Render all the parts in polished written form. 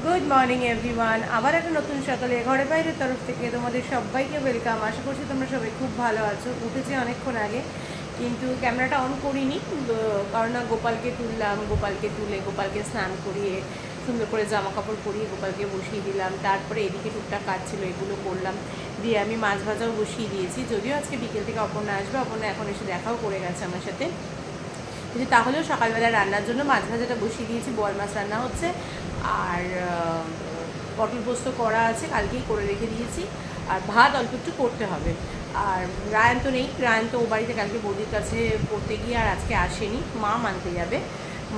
Good morning everyone. আবার একটা নতুন সকালে ঘরে বাইরের তরফ থেকে তোমাদের সবাইকে ওয়েলকাম। আশা করছি তোমরা সবাই খুব ভালো আছো। উঠেছি অনেকক্ষণ আগে, কিন্তু ক্যামেরাটা অন করিনি, কারণ না গোপালকে তুললাম, গোপালকে তুলে গোপালকে স্নান করিয়ে সুন্দর করে জামা কাপড় পরিয়ে গোপালকে বসিয়ে দিলাম। তারপরে এদিকে টুকটাক কাজ ছিল, এগুলো করলাম, দিয়ে আমি মাছ ভাজাও বসিয়ে দিয়েছি। যদিও আজকে বিকেল থেকে অপর্ণা আসবে, অপর্ণা এখন এসে দেখাও করে গেছে আমার সাথে, কিন্তু তাহলেও সকালবেলা রান্নার জন্য মাছ ভাজাটা বসিয়ে দিয়েছি। বোয়াল মাছ রান্না হচ্ছে, আর পটল পোস্ত করা আছে, কালকেই করে রেখে দিয়েছি, আর ভাত অল্প একটু করতে হবে। আর রায়ন তো নেই, রায়ন তো ও বাড়িতে কালকে বৌদির কাছে পড়তে গিয়ে আর আজকে আসেনি, মা মানতে যাবে।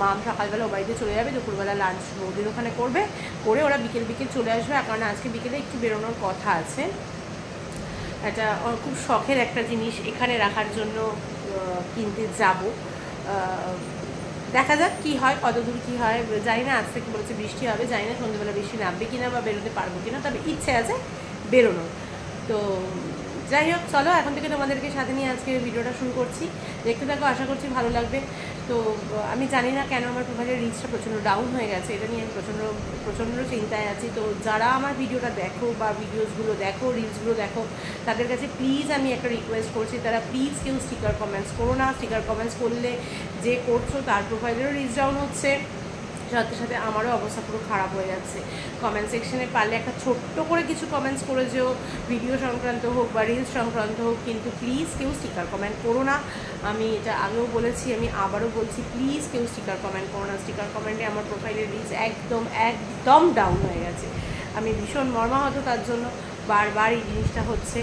মা সকালবেলা ও বাড়িতে চলে যাবে, দুপুরবেলা লাঞ্চ বৌদির ওখানে করবে, করে ওরা বিকেল বিকেল চলে আসবে। কারণ আজকে বিকেলে একটু বেরোনোর কথা আছে, এটা খুব শখের একটা জিনিস এখানে রাখার জন্য কিনতে যাব। দেখা যাক কী হয়, কত দূর কী হয় জানি না। আজ থেকে বলেছে বৃষ্টি হবে, জানি না সন্ধ্যেবেলা বৃষ্টি নামবে কিনা বা বেরোতে পারবো কিনা, তবে ইচ্ছে আছে বেরোনোর। তো যাই হোক, চলো এখন থেকে তোমাদেরকে সাথে নিয়ে আজকে ভিডিওটা শুরু করছি, দেখতে থাকো, আশা করছি ভালো লাগবে। তো আমি জানি না কেন আমার প্রোফাইলের রিচটা প্রচণ্ড ডাউন হয়ে গেছে, এটা নিয়ে আমি প্রচণ্ড চিন্তায় আছি। তো যারা আমার ভিডিওটা দেখো বা ভিডিওসগুলো দেখো, রিলসগুলো দেখো, তাদের কাছে প্লিজ আমি একটা রিকোয়েস্ট করছি, তারা প্লিজ কেউ স্টিকার কমেন্টস করো না। স্টিকার কমেন্টস করলে যে করছো তার প্রোফাইলেরও রিচ ডাউন হচ্ছে, সাথে সাথে আমারও অবস্থা পুরো খারাপ হয়ে যাচ্ছে। কমেন্ট সেকশনে পারলে একটা ছোট্ট করে কিছু কমেন্টস করে যেও, ভিডিও সংক্রান্ত হোক বা রিলস সংক্রান্ত হোক, কিন্তু প্লিজ কেউ স্টিকার কমেন্ট করো না। আমি এটা আগেও বলেছি, আমি আবারও বলছি, প্লিজ কেউ স্টিকার কমেন্ট করো না। স্টিকার কমেন্টে আমার প্রোফাইলের রিচ একদম ডাউন হয়ে গেছে। আমি ভীষণ মর্মাহত তার জন্য, বারবার এই জিনিসটা হচ্ছে।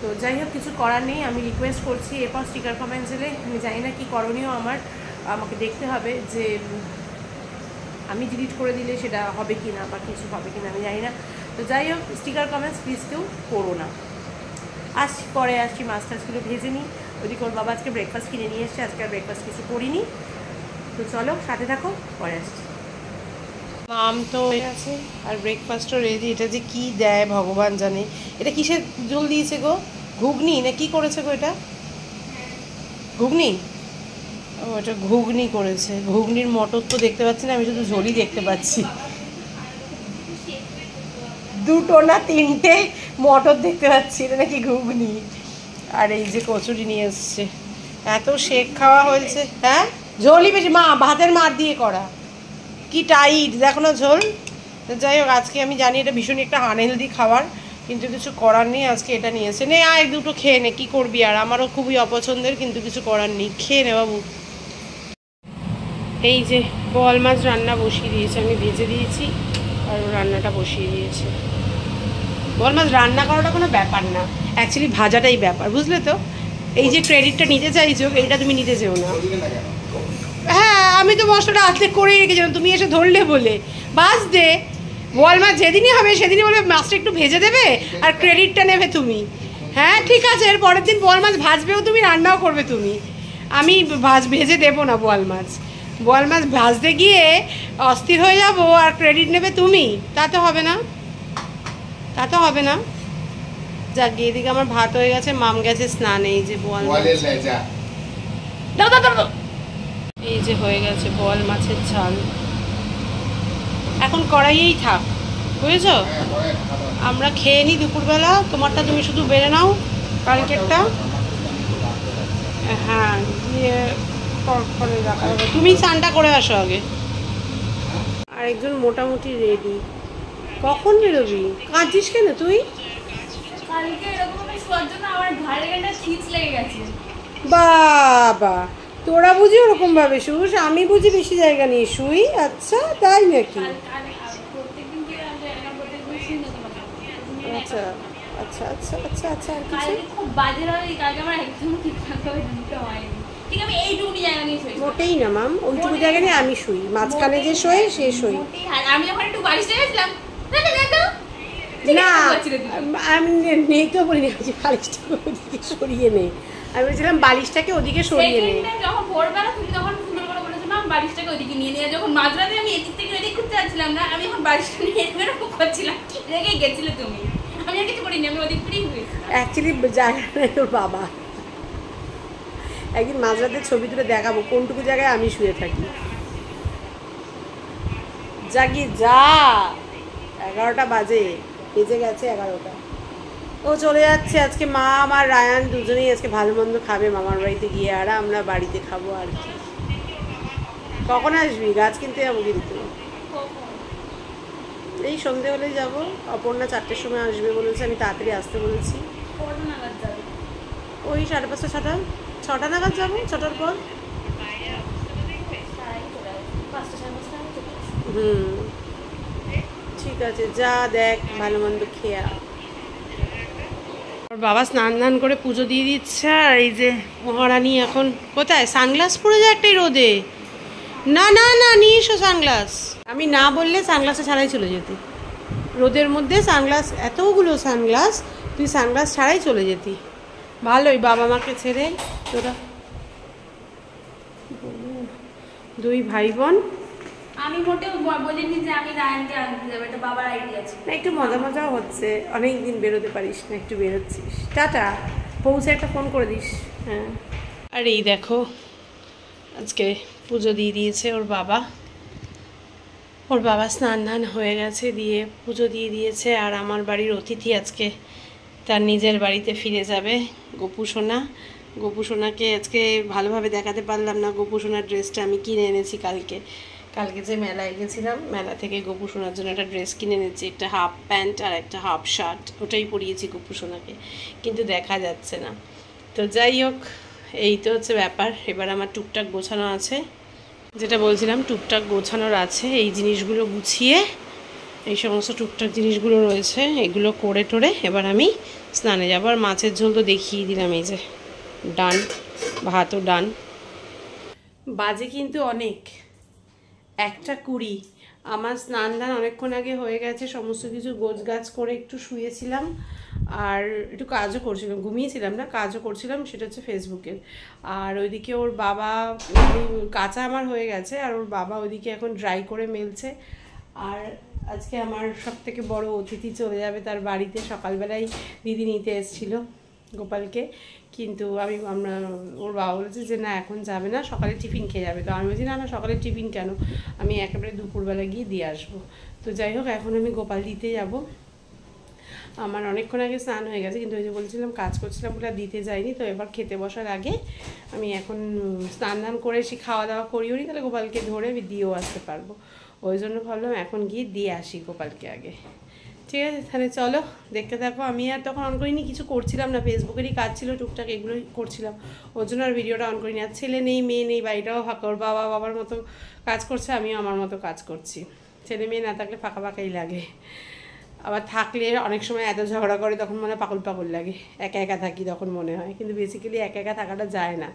তো যাই হোক, কিছু করার নেই, আমি রিকোয়েস্ট করছি। এরপর স্টিকার কমেন্টস এলে আমি জানি না কী করণীয় আমাকে দেখতে হবে, যে আমি ডিলিট করে দিলে সেটা হবে কি না বা কিছু হবে কি না আমি জানি না। তো যাই হোক, স্টিকার কমেন্টস প্লিজ কেউ করো না। পরে আসছি, মাছ টাছগুলো ভেজে নিই। ওদিকে ওর বাবা আজকে ব্রেকফাস্ট কিনে নিয়ে এসছে, আজকে আর ব্রেকফাস্ট কিছু করিনি। তো চলো সাথে থাকো, পরে আসছি। মাম তো হয়ে গেছে আর ব্রেকফাস্টও রেডি। এটা যে কি দেয় ভগবান জানে। এটা কিসের ঝোল দিয়েছে গো? ঘুগনি না কি করেছে গো? এটা ঘুগনি? ও, এটা ঘুগনি করেছে। ঘুগনির মটর তো দেখতে পাচ্ছি না, আমি শুধু ঝোলই দেখতে পাচ্ছি। দুটো না তিনটে মটর দেখতে পাচ্ছি, এটা নাকি ঘুগনি। আর এই যে কচুরি নিয়ে এসছে, এত শেক খাওয়া হয়েছে। হ্যাঁ, ঝোলই বেশি, মা ভাতের মার দিয়ে করা, কি টাইট দেখো না ঝোল। তো যাই হোক, আজকে আমি জানি এটা ভীষণ একটা আনহেলদি খাবার, কিন্তু কিছু করার নেই, আজকে এটা নিয়েছে। নে আয়, দুটো খেয়ে নে, কী করবি আর, আমারও খুবই অপছন্দের, কিন্তু কিছু করার নেই, খেয়ে নে বাবু। এই যে বোয়াল মাছ রান্না বসিয়ে দিয়েছে, আমি ভেজে দিয়েছি আর রান্নাটা বসিয়ে দিয়েছে। বোয়াল মাছ রান্না করাটা কোনো ব্যাপার না, অ্যাকচুয়ালি ভাজাটাই ব্যাপার, বুঝলে তো। এই যে ক্রেডিটটা নিতে চাইছো, এইটা তুমি নিতে চেও না। হ্যাঁ, আমি তো মশলাটা আজকে করেই রেখেছিলাম, তুমি এসে ধরলে বলে। বাস দে, বোয়াল মাছ যেদিনই হবে সেদিনই বলবে মাছটা একটু ভেজে দেবে আর ক্রেডিটটা নেবে তুমি। হ্যাঁ ঠিক আছে, এর পরের দিন বোয়াল মাছ ভাজবেও তুমি, রান্নাও করবে তুমি। আমি ভেজে দেবো না বোয়াল মাছ। বোয়াল মাছ ভাজতে গিয়ে অস্থির হয়ে যাবো আর ক্রেডিট নেবে তুমি, তা তো হবে না, তা তো হবে না। যাক, এদিকে আমার ভাত হয়ে গেছে, মাম গেছে স্নানে। এই যে বোয়াল মাছ, দাও দাও দাও, এই যে হয়ে গেছে বোয়াল মাছের ঝাল। এখন কড়াইয়েই থাক, বুঝেছো? আমরা খেয়ে নিই দুপুরবেলা, তোমারটা তুমি শুধু বেড়ে নাও, কালকেরটা। হ্যাঁ, দিয়ে পরে রাখা হবে। তুমি স্নানটা করে আসো আগে। আরেকজন মোটামুটি রেডি। কখন বেরোবি? কাঁদছিস কেন তুই? বাবা, তোরা বুঝি ওরকম ভাবে শুস, আমি বুঝি বেশি জায়গা নিয়ে শুই। আচ্ছা, তাই নাকি? আচ্ছা আচ্ছা আচ্ছা আচ্ছা আচ্ছা। আর কিছু খুব বাজে লাগে, কালকে আমার একদম ঠিকঠাক ভাবে ঘুমটা হয়নি। ঠিক, আমি এইটুকুনি জায়গা নিয়ে শুই। মোটেই না মাম, ওইটুকু জায়গা নিয়ে আমি শুই, মাঝখানে যে শোয় সে শোই। আমি যখন একটু বালিশটা গেছিলাম, না আমি নেই তো বলিনি, বালিশটাকে ওদিকে সরিয়ে নেই, আমি বলছিলাম বালিশটাকে ওদিকে সরিয়ে নেই। যখন ভোরবেলা তুমি তখন সুন্দর করে বলেছো না বালিশটাকে ওদিকে নিয়ে নিয়ে, যখন মাঝরাতে আমি এদিক থেকে এদিক করতে যাচ্ছিলাম না, আমি এখন বালিশটা নিয়ে এরকম করছিলাম, রেগে গেছিলে তুমি। আমি আর কিছু করিনি, আমি ওদিক করেই হয়েছি। অ্যাকচুয়ালি জায়গা নেই তোর বাবা। একদিন মাঝরাতে ছবি তুলে দেখাবো কোনটুকু জায়গায় আমি শুয়ে থাকি। জাগি যা, 11টা বাজে, বেজে গেছে 11টা। ও চলে যাচ্ছে আজকে, মা আমার রায়ান দুজনেই আজকে ভালো মন্দ খাবে মামার বাড়িতে গিয়ে, আর আমরা বাড়িতে খাবো আর কি। কখন আসবি? গাছ কিনতে যাবো কিন্তু, এই সন্ধে হলেই যাবো। অপর্ণা 4টের সময় আসবে বলেছে, আমি তাড়াতাড়ি আসতে বলেছি। ওই 5:30 6টা নাগাদ যাবো, 6টার পর। ঠিক আছে, যা দেখ ভালো মন্দ খেয়া। ওর বাবা স্নান করে পুজো দিয়ে দিচ্ছে, আর এই যে মহারানী এখন কোথায়? সানগ্লাস পরে যায় একটাই রোদে। না না না, নিয়ে এসো সানগ্লাস। আমি না বললে সানগ্লাসে ছাড়াই চলে যেতি, রোদের মধ্যে সানগ্লাস, এতগুলো সানগ্লাস, তুই সানগ্লাস ছাড়াই চলে যেতি। ভালোই বাবা মাকে ছেড়ে তোরা দুই ভাই বোন। আমি মোটেও বলিনি যে আমি রায়ানকে আনতে যাবো, এটা বাবার আইডিয়া ছিল। না, একটু মজা মজাও হচ্ছে, অনেক দিন বেরোতে পারিস না, একটু বেরোচ্ছিস। টাটা, পৌঁছে একটা ফোন করে দিস। হ্যাঁ, আর এই দেখো আজকে পুজো দিয়ে দিয়েছে ওর বাবা। ওর বাবা স্নান হয়ে গেছে, দিয়ে পুজো দিয়ে দিয়েছে। আর আমার বাড়ির অতিথি আজকে তার নিজের বাড়িতে ফিরে যাবে, গোপু সোনা। গোপু সোনাকে আজকে ভালোভাবে দেখাতে পারলাম না। গোপু সোনার ড্রেসটা আমি কিনে এনেছি কালকে যে মেলায় গেছিলাম, মেলা থেকে গোপু সোনার জন্য একটা ড্রেস কিনে এনেছি, একটা হাফ প্যান্ট আর একটা হাফ শার্ট, ওটাই পরিয়েছি গোপু সোনাকে, কিন্তু দেখা যাচ্ছে না। তো যাই হোক, এই তো হচ্ছে ব্যাপার। এবার আমার টুকটাক গোছানো আছে, যেটা বলছিলাম টুকটাক গোছানোর আছে। এই জিনিসগুলো গুছিয়ে, এই সমস্ত টুকটাক জিনিসগুলো রয়েছে, এগুলো করে টোরে এবার আমি স্নানে যাবো। আর মাছের ঝোল তো দেখিয়ে দিলাম, এই যে ডান, ভাতও ডান। বাজে কিন্তু অনেক, 1:20। আমার স্নান অনেকক্ষণ আগে হয়ে গেছে, সমস্ত কিছু গোছগাছ করে একটু শুয়েছিলাম, আর একটু কাজও করছিলাম, ঘুমিয়েছিলাম না, কাজও করছিলাম, সেটা হচ্ছে ফেসবুকের। আর ওইদিকে ওর বাবা, কাঁচা আমার হয়ে গেছে, আর ওর বাবা ওইদিকে এখন ড্রাই করে মেলছে। আর আজকে আমার সবথেকে বড় অতিথি চলে যাবে তার বাড়িতে। সকালবেলায় দিদি নিতে এসেছিলো গোপালকে, কিন্তু আমরা ওর বাবা বলেছে যে না এখন যাবে না, সকালে টিফিন খেয়ে যাবে। তো আমি বলছি না না, সকালে টিফিন কেন, আমি একেবারে দুপুরবেলা গিয়ে দিয়ে আসবো। তো যাই হোক, এখন আমি গোপাল দিতে যাব। আমার অনেকক্ষণ আগে স্নান হয়ে গেছে, কিন্তু ওই যে বলছিলাম কাজ করছিলাম বলে দিতে যাইনি। তো এবার খেতে বসার আগে আমি এখন স্নান করে এসে খাওয়া দাওয়া করিও নি, তাহলে গোপালকে ধরে আমি দিয়েও আসতে পারবো। ওই জন্য ভাবলাম এখন গিয়ে দিয়ে আসি গোপালকে আগে। ঠিক আছে, তাহলে চলো দেখতে থাকো। আমি আর তখন অন করিনি, কিছু করছিলাম না, ফেসবুকেরই কাজ ছিল টুকটাক, এগুলোই করছিলাম, ওর জন্য আর ভিডিওটা অন করিনি। আর ছেলে নেই, মেয়ে নেই, বাড়িটাও ফাঁকা, ওর বাবার মতো কাজ করছে, আমিও আমার মতো কাজ করছি। ছেলে মেয়ে না থাকলে ফাঁকা ফাঁকাই লাগে, আবার থাকলে অনেক সময় এত ঝগড়া করে, তখন মনে হয় পাগল পাগল লাগে। একা একা থাকি তখন মনে হয়, কিন্তু বেসিক্যালি একা একা থাকাটা যায় না।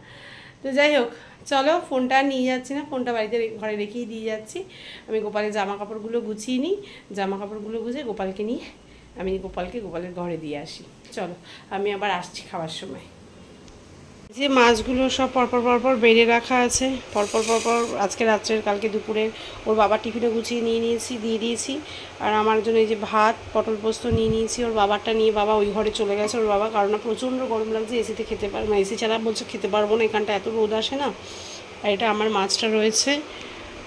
তো যাই হোক, চলো, ফোনটা নিয়ে যাচ্ছি না, ফোনটা বাড়িতে ঘরে রেখেই দিয়ে যাচ্ছি। আমি গোপালের জামা কাপড়গুলো গুছিয়ে নিই, জামা কাপড়গুলো গুছিয়ে গোপালকে নিয়ে আমি গোপালের ঘরে দিয়ে আসি। চলো, আমি আবার আসছি খাওয়ার সময়। যে মাছগুলো সব পরপর বেড়ে রাখা আছে, পরপর আজকে রাত্রের, কালকে দুপুরের। ওর বাবার টিফিনে গুছিয়ে দিয়ে দিয়েছি। আর আমার জন্য এই যে ভাত, পটল পোস্ত নিয়ে নিয়েছি। ওর বাবারটা নিয়ে বাবা ওই ঘরে চলে গেছে ওর বাবা, কারণ প্রচণ্ড গরম লাগছে, এসিতে খেতে পারবো না, এসি ছাড়া বলছে খেতে পারবো না, এখানটা এত রোদ আসে না। আর এটা আমার মাছটা রয়েছে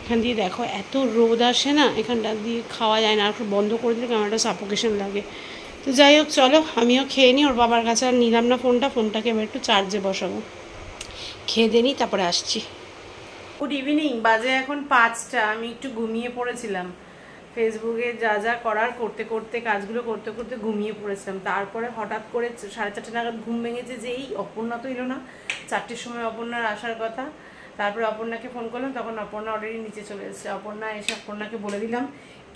এখান দিয়ে, দেখো এত রোদ আসে না, এখানটা দিয়ে খাওয়া যায় না, আর বন্ধ করে দিলে কেমন একটা সাফোকেশন লাগে। তো যাই হোক, চলো আমিও খেয়ে নিই। ওর বাবার কাছে আর নিলাম না ফোনটাকে এবার একটু চার্জে বসাবো, খেয়ে দিয়ে নিই, তারপরে আসছি। গুড ইভিনিং, বাজে এখন 5টা। আমি একটু ঘুমিয়ে পড়েছিলাম, ফেসবুকে যা করার কাজগুলো করতে করতে ঘুমিয়ে পড়েছিলাম। তারপরে হঠাৎ করে 4:30 নাগাদ ঘুম ভেঙেছে, যে এই অপর্ণা তো এলো না, 4টের সময় অপর্ণার আসার কথা। তারপরে অপর্ণাকে ফোন করলাম, তখন অপর্ণা অলরেডি নিচে চলে এসেছে। অপর্ণা এসে অপর্ণাকে বলে দিলাম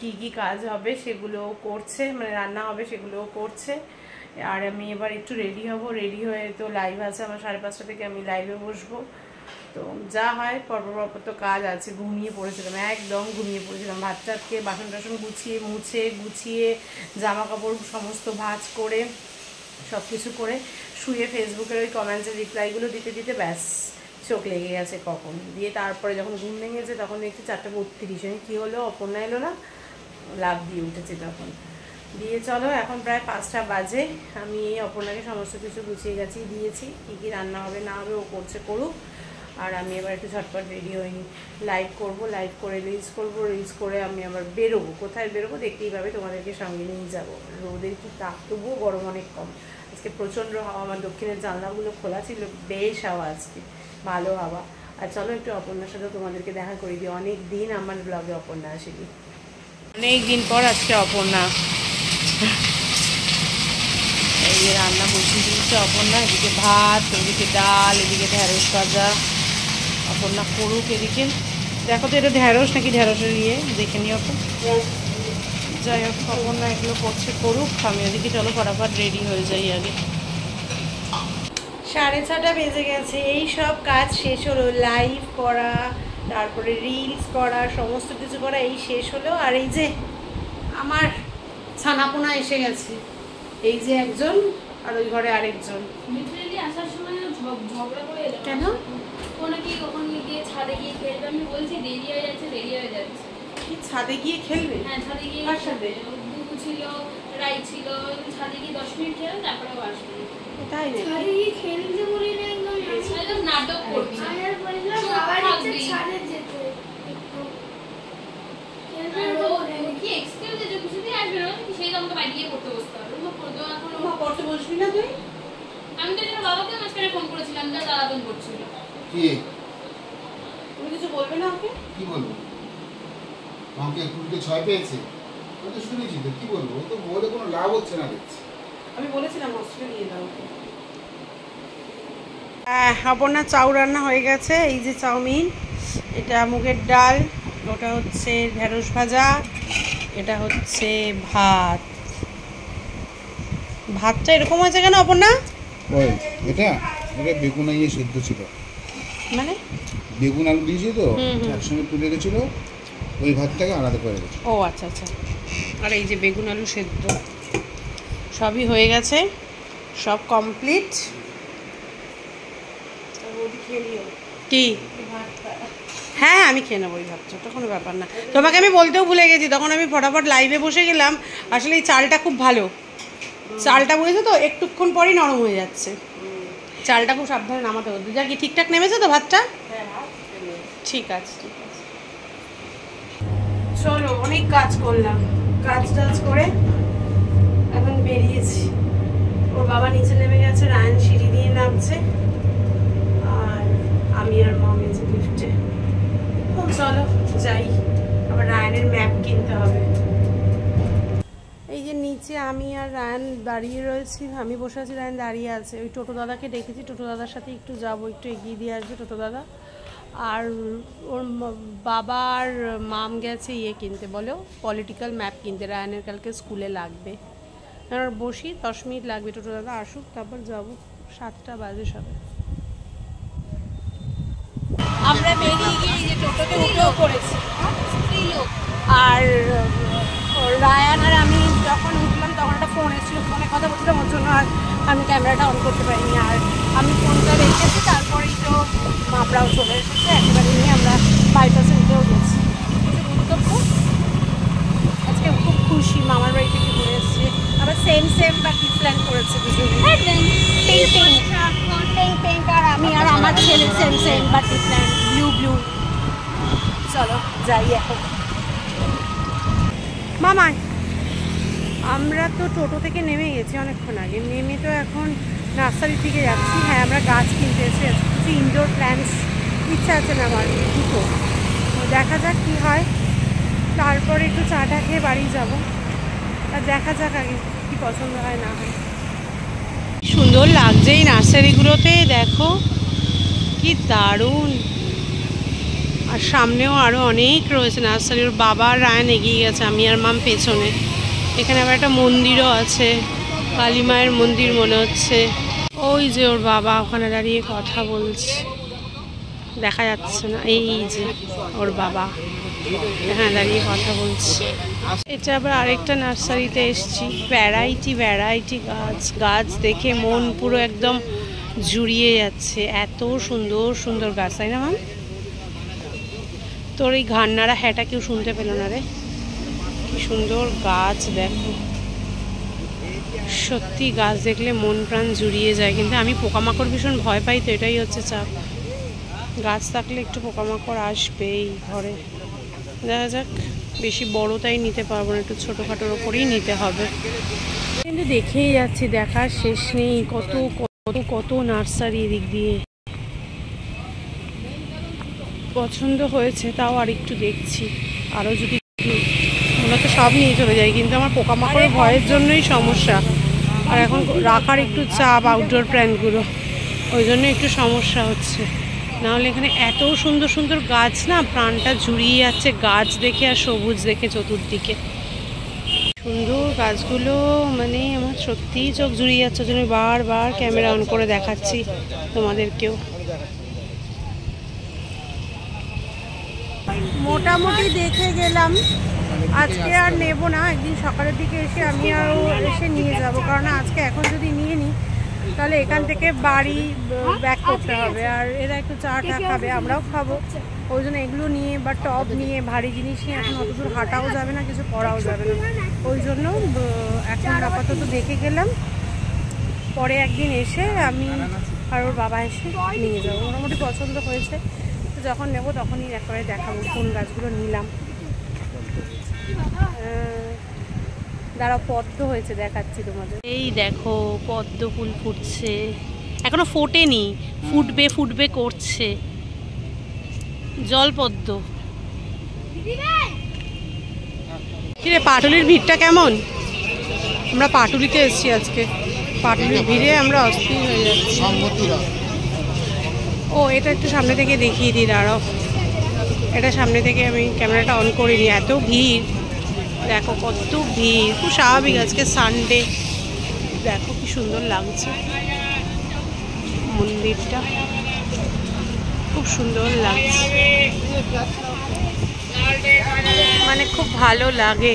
কি কাজ হবে সেগুলোও করছে, মানে রান্না হবে সেগুলোও করছে। আর আমি এবার একটু রেডি হব, রেডি হয়ে তো লাইভ আছে আমার 5:30 থেকে, আমি লাইভে বসবো। তো যা হয় পরপর তো কাজ আছে। ঘুমিয়ে পড়েছিলাম, একদম ঘুমিয়ে পড়েছিলাম। ভাত টাতকে বাসন টাসন গুছিয়ে জামা কাপড় সমস্ত ভাঁজ করে সব কিছু করে শুয়ে ফেসবুকের ওই কমেন্টসের রিপ্লাইগুলো দিতে ব্যাস চোখ লেগে গেছে কখন দিয়ে। তারপরে যখন ঘুম ভেঙেছে তখন দেখছি 4:32। আমি কী হলো, অপর্ণা এলো না, লাভ দিয়ে উঠেছে তখন দিয়ে। চলো, এখন প্রায় 5টা বাজে। আমি এই অপর্ণাকে সমস্ত কিছু গুছিয়ে দিয়েছি, কী রান্না হবে না হবে ও করুক। আর আমি এবার একটু ঝটপট রেডি হইনি, লাইভ করবো, লাইভ করে রিলস করবো, রিলস করে আমি আবার বেরোবো। কোথায় বেরোবো দেখতেই পাবে, তোমাদেরকে সঙ্গে নিয়ে যাবো। রোদের কি তাপ, তবুও গরম অনেক কম। আজকে প্রচণ্ড হাওয়া, আমার দক্ষিণের জানলাগুলো খোলা ছিল, বেশ হাওয়া আজকে, ভালো হাওয়া। আর চলো একটু অপর্ণার সাথে তোমাদেরকে দেখা করে দিই, অনেক দিন আমার ব্লগে অপর্ণা আসেনি, অনেক দিন পর আজকে অপর্ণা। এই রান্না বসিয়ে দিয়েছে অপর্ণা, এদিকে ভাত, ওদিকে ডাল, এদিকে ঢ্যাঁড়স ভাজা। অপর্ণা করুক এদিকে, দেখো তো এটা ঢ্যাঁড়স নাকি ঢ্যাঁড়সের ইয়ে, দেখে নিও তো। যাই হোক, অপর্ণা এগুলো করছে, করুক, আমি ওদিকে চলো ফটাফট রেডি হয়ে যাই আগে। 6:30 বেজে গেছে, এই সব কাজ শেষ হলো, লাইভ করা, তারপরে রিলস করা, সমস্ত কিছু করা এই শেষ হলো। আর এই যে আমার ছানাপোনা এসে গেছে, এই যে একজন, আর ওই ঘরে আরেকজন। লিটারালি আসার সময় ঝগড়া করে এলো। কেন? কোনো কি কখন গিয়ে ছাদে গিয়ে খেলবে, আমি বলছি দেরি হয়ে যাচ্ছে, দেরি হয়ে যাচ্ছে। কি ছাদে গিয়ে খেলবে? হ্যাঁ ছাদে গিয়ে। কার সাথে? দুধু ছিল, রাই ছিল, ছাদে গিয়ে 10 মিনিট খেলো, তারপরে আসবে। তাই নাকি? ছাদে গিয়ে খেলতে বলি না, একদম নাটক করছে। আর বললাম বাবার ইচ্ছে ছাদে যেতে একটু খেলতে বলে। কি এক্সকিউজ আছে, কিছুতেই আসবে না, সেই আমাকে বাইরে গিয়ে পড়তে বসতে হবে। ও পড়তে এখন পড়তে বসবি না তুই? আমি তো যেন বাবাকে মাঝখানে ফোন করেছিলাম, যা জ্বালাতন করছিল। কি তুমি কিছু বলবে না ওকে? কি বলবো? আমাকে একটু 6 পেয়েছে, আমি তো শুনেছি তো, কি বলবো? ও তো বলে কোনো লাভ হচ্ছে না দেখছি। আমি বলেছিলাম হস্টেলে নিয়ে দাও ওকে। অপর্ণা চাউ রান্না হয়ে গেছে, এই যে চাউমিন, এটা মুগের ডাল, ওটা হচ্ছে ঢেঁড়স ভাজা, এটা হচ্ছে ভাত। ভাতটা এরকম হয়েছে কেন অপর্ণা? ওই এটা বেগুন ইয়ে সিদ্ধ ছিল, মানে বেগুন আলু দিয়েছি তো, হুম, হুম। একসঙ্গে তুলে রেখেছিল, ওই ভাতটাকে আলাদা করে রেখেছি। ও আচ্ছা আচ্ছা। আর এই যে বেগুন আলু সেদ্ধ, সবই হয়ে গেছে, সব কমপ্লিট। কি? হ্যাঁ আমি খেয়ে নেবো ওই ভাতটা, ওটা কোনো ব্যাপার না। তোমাকে আমি বলতেও ভুলে গেছি, তখন আমি ফটাফট লাইভে বসে গেলাম। আসলে এই চালটা খুব ভালো, চালটা বুঝেছো তো, একটুক্ষণ পরই নরম হয়ে যাচ্ছে। চালটা খুব সাবধানে নামাতে হতো। যা কি ঠিকঠাক নেমেছে তো ভাতটা? ঠিক আছে ঠিক আছে। চলো, অনেক কাজ করলাম, কাজ টাজ করে এখন বেরিয়েছি। ওর বাবা নিচে নেমে গেছে, রায়ন সিঁড়ি দিয়ে নামছে, আর আমি আর মা গেছি লিফটে। চলো যাই, আবার রায়নের ম্যাপ কিনতে হবে। এই যে নিচে আমি আর রায়ন দাঁড়িয়ে রয়েছি, আমি বসে আছি, রায়ন দাঁড়িয়ে আছে। ওই টোটো দাদাকে ডেকেছি, টোটো দাদার সাথে একটু যাবো, একটু এগিয়ে দিয়ে আসবে টোটো দাদা। আর ওর বাবার মাম গেছে ইয়ে কিনতে, বলো পলিটিক্যাল ম্যাপ কিনতে, রায়নের কালকে স্কুলে লাগবে। আর বসি 10 মিনিট লাগবে, টোটো দাদা আসুক, তারপর যাবো। 7টা বাজে সবে। আমরা বেরিয়ে গিয়ে এই যে টোটোতে উঠেও পড়েছি, আর রায়ান আর আমি যখন উঠলাম তখন একটা ফোন এসেছিল, ফোনে কথা বলছিলাম, ওর জন্য আর আমি ক্যামেরাটা অন করতে পারিনি। আর আমি ফোনটা রেখেছি, তারপরেই তো মামরাও চলে এসেছে, একেবারে নিয়ে আমরা বাইপাসে উঠেও গেছি। কিছু গুরুত্বপূর্ণ আজকে খুব খুশি, মামার বাড়ি থেকে ঘুরে এসেছি। আবার সেম বা কি প্ল্যান করেছে দুজনে, পিঙ্ক আর আমি আর আমার ছেলে সেম বা ডিফারেন্ট, ব্লু। চলো যাই এখন। মামা আমরা তো টোটো থেকে নেমে গেছি অনেকক্ষণ আগে, নেমে তো এখন নার্সারির দিকে যাচ্ছি। হ্যাঁ আমরা গাছ কিনতে এসে কিছু ইনডোর প্ল্যান্টস ইচ্ছা আছে না আমার দুটো, দেখা যাক কী হয়। তারপরে একটু চাটা খেয়ে বাড়ি যাব, আর দেখা যাক আগে কী পছন্দ হয় না হয়। সুন্দর লাগছে এই নার্সারিগুলোতে, দেখো কি দারুণ। আর সামনেও আরও অনেক রয়েছে নার্সারি। ওর বাবা আর রায়ন এগিয়ে গেছে, আমি আর মাম পেছনে। এখানে আবার একটা মন্দিরও আছে, কালী মায়ের মন্দির মনে হচ্ছে। ওই যে ওর বাবা ওখানে দাঁড়িয়ে কথা বলছে, দেখা যাচ্ছে না, এই যে ওর বাবা এখানে দাঁড়িয়ে কথা বলছে। এটা আবার আরেকটা নার্সারিতে এসছি, ভ্যারাইটি গাছ দেখে মন পুরো একদম জুড়িয়ে যাচ্ছে। এত সুন্দর সুন্দর গাছ, তাই না মাম? তোর এই ঘান্নারা হ্যাঁটা কেউ শুনতে পেল না রে, কি সুন্দর গাছ দেখো। সত্যি গাছ দেখলে মন প্রাণ জুড়িয়ে যায়, কিন্তু আমি পোকামাকড় ভীষণ ভয় পাই, তো এটাই হচ্ছে চাপ। গাছ থাকলে একটু পোকামাকড় আসবেই ঘরে। দেখা যাক, বেশি বড় তাই নিতে পারবো না, একটু ছোটোখাটোর ওপরেই নিতে হবে। কিন্তু দেখেই যাচ্ছি, দেখার শেষ নেই, কত কত কত নার্সারি এদিক দিয়ে। পছন্দ হয়েছে, তাও আর একটু দেখছি, আরও যদি মূলত সব নিয়ে চলে যাই, কিন্তু আমার পোকামাকড়ের ভয়ের জন্যই সমস্যা। আর এখন রাখার একটু চাপ আউটডোর প্ল্যান্টগুলো, ওই জন্য একটু সমস্যা হচ্ছে। নাহলে এখানে এত সুন্দর সুন্দর গাছ না, প্রাণটা জুড়িয়ে যাচ্ছে গাছ দেখে আর সবুজ দেখে চতুর্দিকে। সুন্দর গাছগুলো, মানে আমার সত্যিই চোখ জুড়িয়ে যাচ্ছে, ওই জন্য বারবার ক্যামেরা অন করে দেখাচ্ছি তোমাদেরকেও। মোটামুটি দেখে গেলাম, আজকে আর নেব না, একদিন সকালের দিকে এসে আমি আরও এসে নিয়ে যাব, কারণ আজকে এখন যদি নিয়ে নিই তাহলে এখান থেকে বাড়ি ব্যাক করতে হবে, আর এরা একটু চা টা খাবে, আমরাও খাবো, ওই জন্য এগুলো নিয়ে বা টব নিয়ে ভারী জিনিস নিয়ে এখন অত দূর হাঁটাও যাবে না, কিছু করাও যাবে না, ওই জন্য এখন আপাতত দেখে গেলাম, পরে একদিন এসে আমি আর ওর বাবা এসে নিয়ে যাবো। মোটামুটি পছন্দ হয়েছে, তো যখন নেব তখনই একেবারে দেখাবো কোন গাছগুলো নিলাম। দাঁড়াও, পদ্ম হয়েছে দেখাচ্ছি তোমাদের। এই দেখো পদ্ম ফুল ফুটছে, এখনো ফোটেনি, ফুটবে ফুটবে করছে, জল পদ্ম। কিরে পাটুলির ভিড়টা কেমন? আমরা পাটুলিতে এসেছি আজকে, পাটুলির ভিড়ে আমরা অস্থির হয়ে যাচ্ছি। ও এটা একটু সামনে থেকে দেখিয়ে দিই, দাঁড়াও, এটা সামনে থেকে আমি ক্যামেরাটা অন করিনি, এত ভিড় দেখো, কত ভিড়, খুব স্বাভাবিক, আজকে সানডে। দেখো কি সুন্দর লাগছে মন্দিরটা, খুব সুন্দর লাগছে, মানে খুব ভালো লাগে।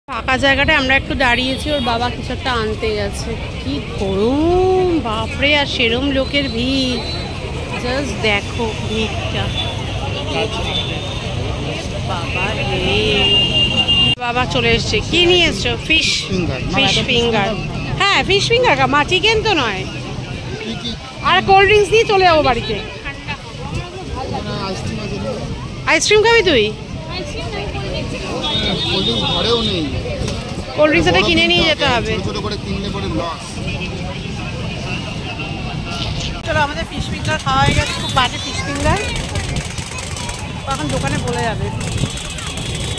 ফাঁকা জায়গাটায় আমরা একটু দাঁড়িয়েছি, ওর বাবা কিছু একটা আনতে গেছে। কি গরম বাপরে, আর সেরম লোকের ভিড়, জাস্ট দেখো ভিড়টা। বাবা রে, বাবা চলে এসছে, কি নিয়ে এসছো? Fish finger. হ্যাঁ ফিশ ফিঙ্গার, মা চিকেন তো নয়। আর কোল্ড ড্রিঙ্কস দিয়ে চলে যাবো বাড়িতে। আইসক্রিম খাবি তুই? কোল্ড ড্রিঙ্কস এটা কিনে নিয়ে যেতে হবে। চলো, আমাদের ফিশ ফিঙ্গার খাওয়া হয়ে গেছে, খুব বাজে ফিশ ফিঙ্গার, এখন দোকানে বলে যাবে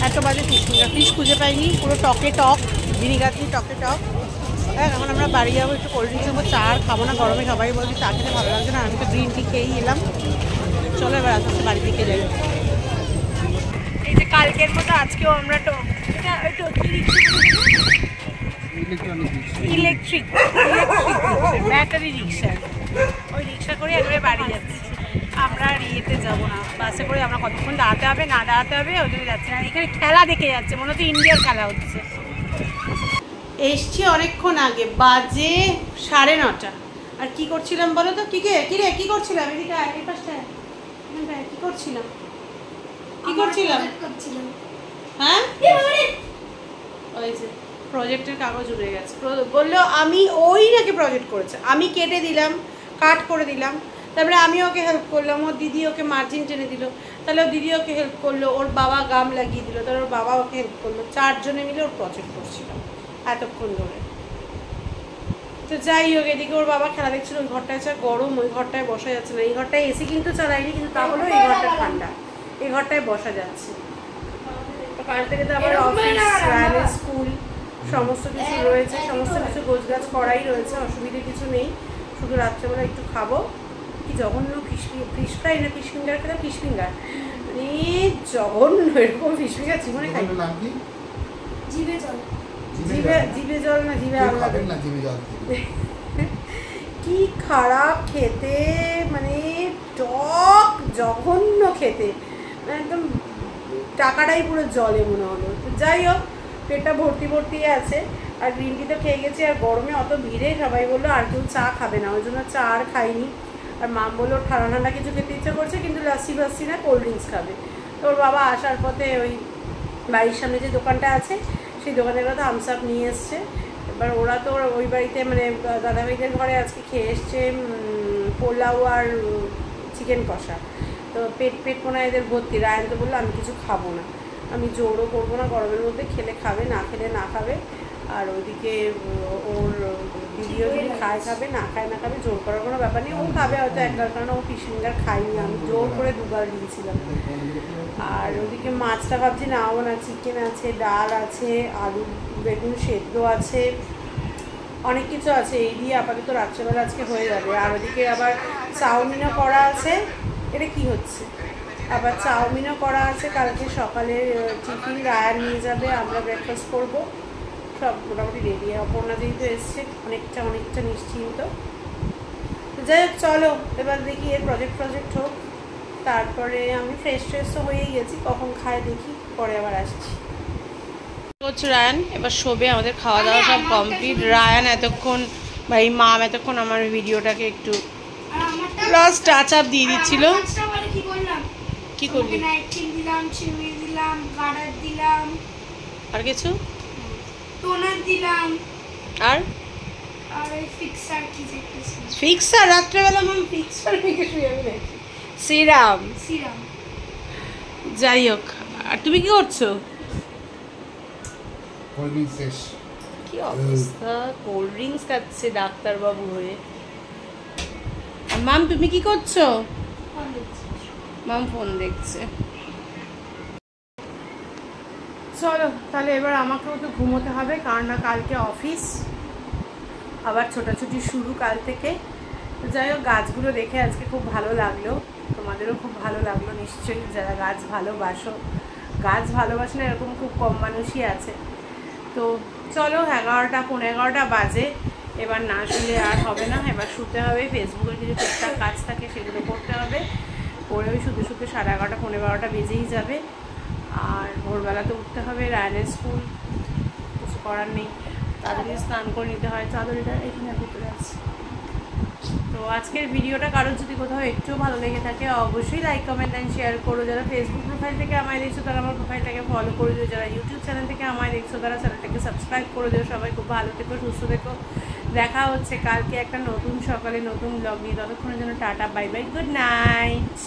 এত বাজে ফিশ ফিঙ্গার। ফিশ খুঁজে পাইনি, পুরো টকে টক, ভিনিগার দিয়ে টকে টক। হ্যাঁ, এখন আমরা বাড়ি যাবো, একটু কোল্ড ড্রিঙ্কস নেবো, চা আর খাবো না, গরমে সবাই বলছি চা খেতে ভালো লাগছে না, আমি তো গ্রিন টি খেয়েই এলাম। চলো এবার আস্তে আস্তে বাড়ির দিকে যাই। এই যে কালকের মতো আজকেও আমরা ইলেকট্রিক ব্যাটারি রিক্সা, ওই রিক্সা করে একবারে বাড়ি যাচ্ছি। আমরা আর ইয়েতে যাবো না, বাসে করে আমরা কতক্ষণ দাঁড়াতে হবে না দাঁড়াতে হবে ওই জন্য যাচ্ছি না। এখানে খেলা দেখে যাচ্ছে, মনে হচ্ছে ইন্ডিয়ার খেলা হচ্ছে। এসছি অনেকক্ষণ আগে, বাজে 9:30। আর কি করছিলাম বলো তো? কিরে কি করছিলাম? এদিকে এই পাশটায় কি করছিলাম? হ্যাঁ, ওই যে প্রজেক্টের কাগজ উড়ে গেছে, বললো আমি ওই নাকি প্রজেক্ট করেছে, আমি কেটে দিলাম, কাট করে দিলাম, তারপরে আমি ওকে হেল্প করলাম, ওর দিদি ওকে মার্জিন টেনে দিল, তাহলে ওর দিদি ওকে হেল্প করলো, ওর বাবা গাম লাগিয়ে দিল, তাহলে ওর বাবা ওকে হেল্প করলো, 4 জনে মিলে ওর প্রজেক্ট করছিলাম এতক্ষণ ধরে। তো যাই হোক, এদিকে ওর বাবা খেলা দেখছিল, ওই ঘরটায় যা গরম, ওই ঘরটায় বসা যাচ্ছে না। এই ঘরটায় এসি কিন্তু চালাইনি, কিন্তু তাহলেও এই ঘরটা ঠান্ডা, এই ঘরটায় বসা যাচ্ছে। তো কাল থেকে তো আবার অফিস, স্কুল, সমস্ত কিছু রয়েছে, সমস্ত কিছু গোছগাছ করাই রয়েছে, অসুবিধে কিছু নেই। শুধু রাত্রেবেলা একটু খাবো, কি জঘন্য ফিশ ফ্রাই না ফিশ ফিঙ্গার খেলে, ফিশ ফিঙ্গার মানে জঘন্য, এরকম ফিশ ফিঙ্গার জীবনে খাই। জিভে জল না, জিভে আলাদা, কি খারাপ খেতে, মানে টক জঘন্য খেতে, মানে একদম টাকাটাই পুরো জলে মনে হলো। তো যাই হোক, পেটটা ভর্তি আছে, আর গ্রিন টি তো খেয়ে গেছি, আর গরমে অত ভিড়ে সবাই বললো আর কেউ চা খাবে না, ওই জন্য চা আর খাইনি। আর মা বললো ঠান্ডা ঠান্ডা কিছু খেতে ইচ্ছা করছে, কিন্তু লাসি বাসি না, কোল্ড ড্রিঙ্কস খাবে। তো ওর বাবা আসার পথে ওই বাড়ির সামনে যে দোকানটা আছে, সেই দোকানের কথা থামস আপ নিয়ে এসছে, এবার ওরা তো ওই বাড়িতে মানে দাদাভাইদের ঘরে আজকে খেয়ে এসছে পোলাও আর চিকেন কষা। তো পেট পোনা এদের ভর্তি। রায়ন তো বললো আমি কিছু খাবো না, আমি জোরও করবো না, গরমের মধ্যে খেলে খাবে, না খেলে না খাবে। আর ওইদিকে ওর দিদিও যদি খায় খাবে, না খায় না খাবে, জোর করার কোনো ব্যাপার নেই। ও খাবে হয়তো একবার, কারণ ও ফিশ ফিঙ্গার খাইনি, আমি জোর করে 2বার দিয়েছিলাম। আর ওদিকে মাছটা ভাবছি নাও না, চিকেন আছে, ডাল আছে, আলু বেগুন সেদ্ধ আছে, অনেক কিছু আছে। এই দিয়ে আপাতত রাত্রেবেলা আজকে হয়ে যাবে। আর ওদিকে আবার চাউমিনও করা আছে। এটা কি হচ্ছে? আবার চাউমিনও করা আছে কালকে সকালে টিফিন। রায়ার নিয়ে যাবে, আমরা ব্রেকফাস্ট করবো, সব মোটামুটি রেডি। অপর্ণা যেহেতু এসছে অনেকটা নিশ্চিন্ত। যাই হোক চলো এবার দেখি এর প্রজেক্ট হোক, তারপরে আমি ফ্রেশ তো হয়েই গেছি, কখন খায় দেখি, পরে আবার আসছি। হচ্ছে রায়ান এবার শোবে, আমাদের খাওয়া দাওয়া সব কমপ্লিট। রায়ান এতক্ষণ বা এই মাম এতক্ষণ আমার ভিডিওটাকে একটু লাস্ট টাচ আপ দিয়ে দিচ্ছিল। কি করলি? দিলাম, চিনি দিলাম, বাটার দিলাম, আর কিছু টোনার দিলাম, আর ওই ফিক্সার কি যে ফিক্সার রাত্রেবেলা মাম ফিক্সার মেখে শুয়ে আমি নাকি সিরাম। যাই হোক, আর তুমি কি করছো? কোল্ড ড্রিঙ্কস শেষ। কি অবস্থা, কোল্ড ড্রিঙ্কস খাচ্ছে ডাক্তারবাবু হয়ে। মাম তুমি কি করছো? মাম ফোন দেখছে। চলো তাহলে এবার আমাকেও তো ঘুমোতে হবে, কারণ না কালকে অফিস, আবার ছোটাছুটি শুরু কাল থেকে। যাই হোক, গাছগুলো দেখে আজকে খুব ভালো লাগলো, তোমাদেরও খুব ভালো লাগলো নিশ্চয়ই, যারা গাছ ভালোবাসো। গাছ ভালোবাসে না এরকম খুব কম মানুষই আছে। তো চলো 11টা বাজে, এবার না শুলে আর হবে না, এবার শুতে হবে। ফেসবুকের কিছু টুকটাক কাজ থাকে সেগুলো করতে হবে, করে ওই শুতে 11:30 12টা বেজেই যাবে। আর ভোরবেলাতে উঠতে হবে, রায়ানের স্কুল, কিছু করার নেই। তাড়াতাড়ি স্নান করে নিতে হয়। চাদরটা এখানে ভিতরে আছে। তো আজকের ভিডিওটা কারোর যদি কোথাও একটু ভালো লেগে থাকে অবশ্যই লাইক কমেন্ট অ্যান্ড শেয়ার করো। যারা ফেসবুক প্রোফাইল থেকে আমায় দেখছো তারা আমার প্রোফাইলটাকে ফলো করে দিও, যারা ইউটিউব চ্যানেল থেকে আমায় দেখছো তারা চ্যানেলটাকে সাবস্ক্রাইব করে দিও। সবাই খুব ভালো থেকো, সুস্থ থেকো। দেখা হচ্ছে কালকে একটা নতুন সকালে নতুন ব্লগ নিয়ে। ততক্ষণের জন্য tata, bye bye, good night.